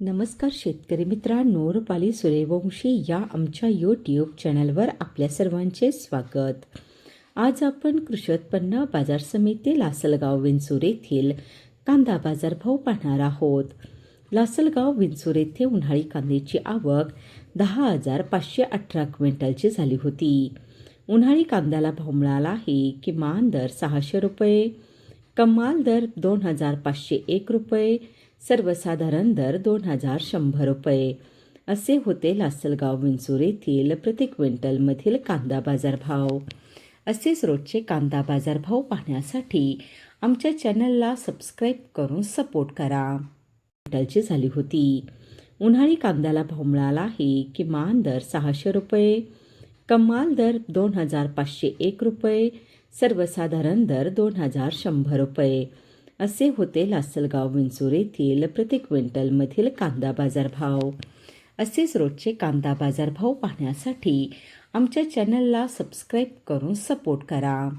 नमस्कार शेतकरी मित्रांनो, रुपाली सूर्यवंशी या आमच्या यूट्यूब चॅनलवर आपल्या सर्वांचे स्वागत. आज आपण कृषी उत्पन्न बाजार समिती लासलगाव विंचूर येथील कांदा बाजारभाव पाहणार आहोत. लासलगाव विंचूर येथे उन्हाळी कांद्याची आवक 10,518 क्विंटलची झाली होती. उन्हाळी कांद्याला भाव मिळाला आहे. किमान दर 600 रुपये, कमाल दर 2,501 रुपये, सर्वसाधारण दर 2,100 रुपये असे होते लासलगाव विंचूर येथील प्रति क्विंटलमधील कांदा बाजारभाव. असेच रोजचे कांदा बाजारभाव पाहण्यासाठी आमच्या चॅनलला सबस्क्राईब करून सपोर्ट करा. क्विंटलची झाली होती. उन्हाळी कांद्याला भाव मिळाला आहे. किमान दर 600 रुपये, कमाल दर 2,501 रुपये, सर्वसाधारण दर 2,100 रुपये असे होते लासलगाव विंचूर येथील प्रति क्विंटलमधील कांदा बाजारभाव. असेच रोजचे कांदा बाजारभाव पाहण्यासाठी आमच्या चॅनलला सबस्क्राईब करून सपोर्ट करा.